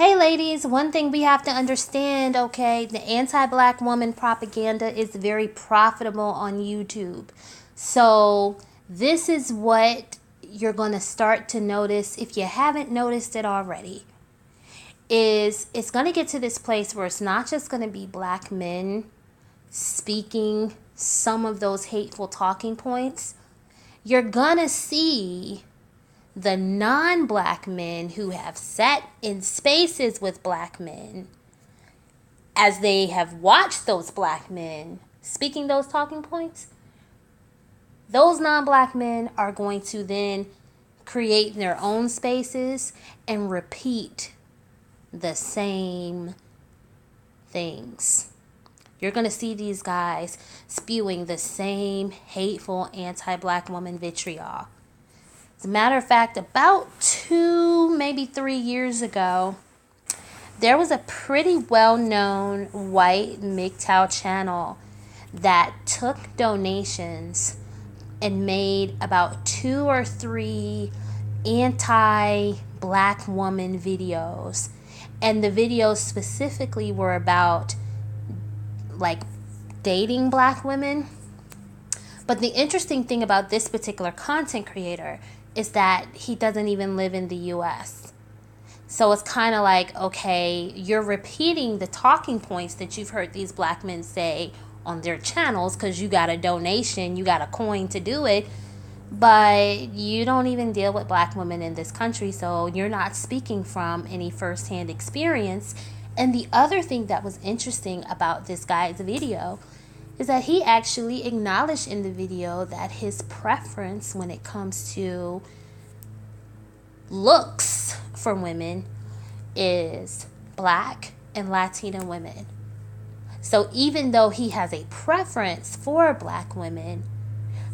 Hey ladies, one thing we have to understand, okay, the anti-black woman propaganda is very profitable on YouTube. So this is what you're going to start to notice if you haven't noticed it already. Is it's going to get to this place where it's not just going to be black men speaking some of those hateful talking points. You're going to see the non-black men who have sat in spaces with black men, as they have watched those black men speaking those talking points, those non-black men are going to then create their own spaces and repeat the same things. You're going to see these guys spewing the same hateful anti-black woman vitriol. As a matter of fact, about 2, maybe 3 years ago, there was a pretty well-known white MGTOW channel that took donations and made about 2 or 3 anti-black woman videos. And the videos specifically were about like dating black women. But the interesting thing about this particular content creator is that he doesn't even live in the US. So it's kind of like, okay, you're repeating the talking points that you've heard these black men say on their channels because you got a donation, you got a coin to do it, but you don't even deal with black women in this country, so you're not speaking from any firsthand experience. And the other thing that was interesting about this guy's video is that he actually acknowledged in the video that his preference when it comes to looks for women is black and Latina women. So even though he has a preference for black women,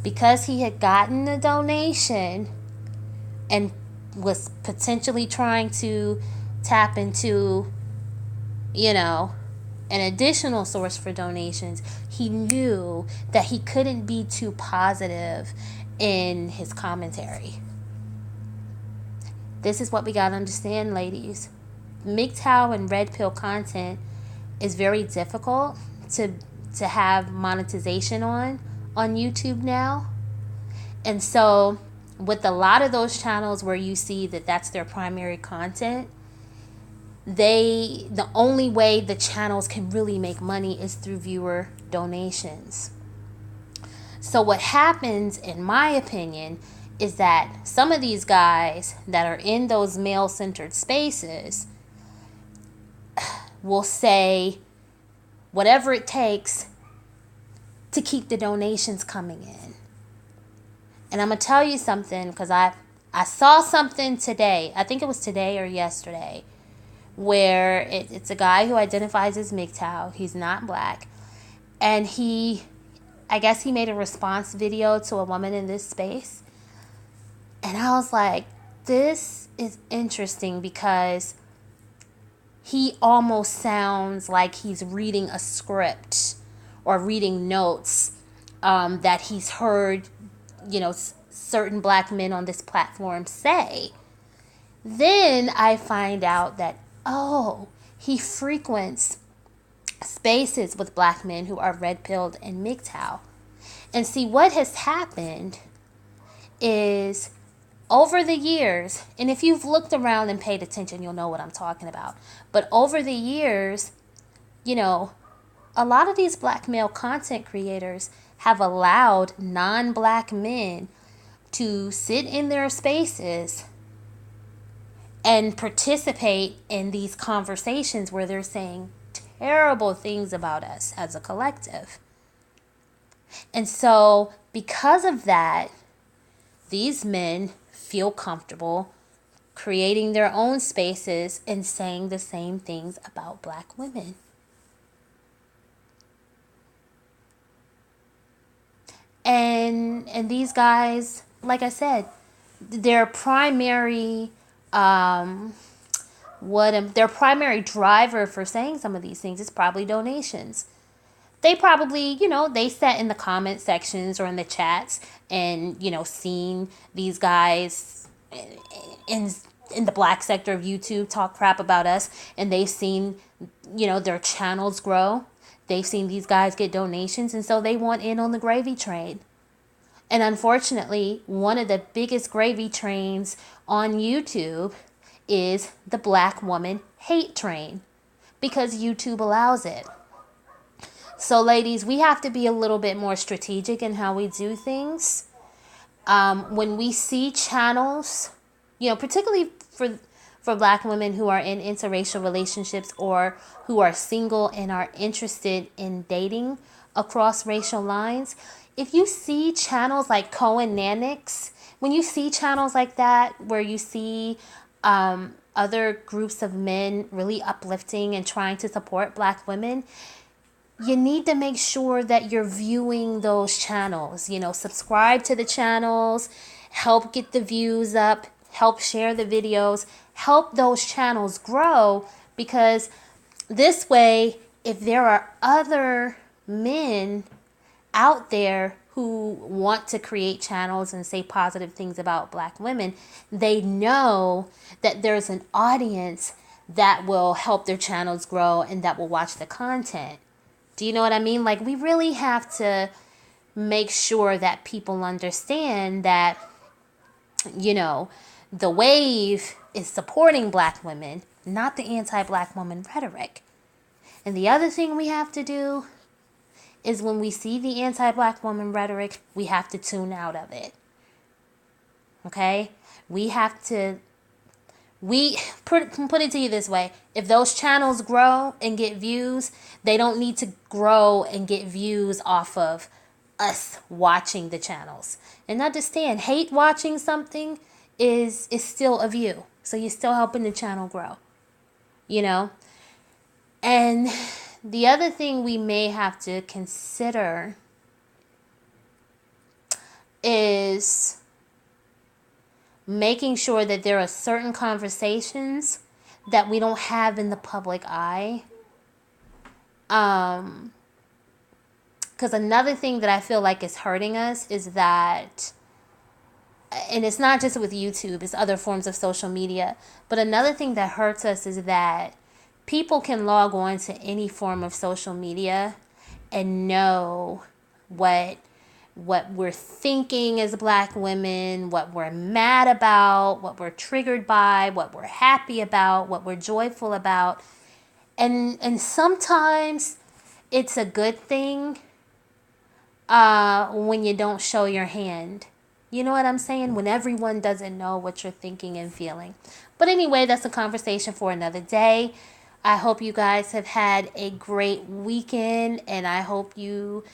because he had gotten a donation and was potentially trying to tap into, an additional source for donations, he knew that he couldn't be too positive in his commentary. This is what we gotta understand, ladies. MGTOW and red pill content is very difficult to have monetization on YouTube now. And so with a lot of those channels where you see that that's their primary content, the only way the channels can really make money is through viewer donations. So what happens, in my opinion, is that some of these guys that are in those male-centered spaces will say whatever it takes to keep the donations coming in. And I'm going to tell you something, because I saw something today, I think it was today or yesterday, where it's a guy who identifies as MGTOW. He's not black. And I guess he made a response video to a woman in this space. And I was like, this is interesting, because he almost sounds like he's reading a script or reading notes that he's heard, certain black men on this platform say. Then I find out that, he frequents spaces with black men who are red-pilled and MGTOW. And see, what has happened is over the years, and if you've looked around and paid attention, you'll know what I'm talking about. But over the years, a lot of these black male content creators have allowed non-black men to sit in their spaces and participate in these conversations where they're saying terrible things about us as a collective. And so because of that, these men feel comfortable creating their own spaces and saying the same things about black women. And these guys, like I said, their primary their primary driver for saying some of these things is probably donations. They probably, they sat in the comment sections or in the chats and, seen these guys in in the black sector of YouTube talk crap about us, and they've seen, their channels grow. They've seen these guys get donations, and so they want in on the gravy train. And unfortunately, one of the biggest gravy trains on YouTube is the black woman hate train, because YouTube allows it. So ladies, we have to be a little bit more strategic in how we do things. When we see channels, particularly for black women who are in interracial relationships or who are single and are interested in dating across racial lines, if you see channels like Cohen Nanix, when you see channels like that where you see other groups of men really uplifting and trying to support black women, you need to make sure that you're viewing those channels. Subscribe to the channels, help get the views up, help share the videos, help those channels grow, because this way, if there are other men out there who want to create channels and say positive things about black women, they know that there's an audience that will help their channels grow and that will watch the content. Do you know what I mean? Like, we really have to make sure that people understand that, the wave is supporting black women, not the anti-black woman rhetoric. And the other thing we have to do is, when we see the anti-black woman rhetoric, we have to tune out of it. Okay? We put it to you this way. If those channels grow and get views, they don't need to grow and get views off of us watching the channels. And understand, hate watching something is still a view. So you're still helping the channel grow. And the other thing we may have to consider is making sure that there are certain conversations that we don't have in the public eye. Because another thing that I feel like is hurting us is that, and it's not just with YouTube, it's other forms of social media, but another thing that hurts us is that people can log on to any form of social media and know what we're thinking as black women, what we're mad about, what we're triggered by, what we're happy about, what we're joyful about. And sometimes it's a good thing when you don't show your hand. You know what I'm saying? When everyone doesn't know what you're thinking and feeling. But anyway, that's a conversation for another day. I hope you guys have had a great weekend, and I hope you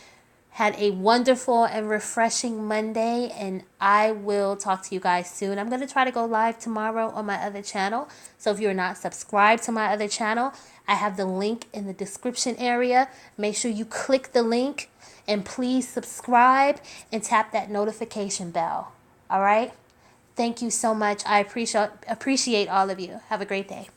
had a wonderful and refreshing Monday, and I will talk to you guys soon. I'm going to try to go live tomorrow on my other channel. So if you're not subscribed to my other channel, I have the link in the description area. Make sure you click the link, and please subscribe and tap that notification bell. All right? Thank you so much. I appreciate all of you. Have a great day.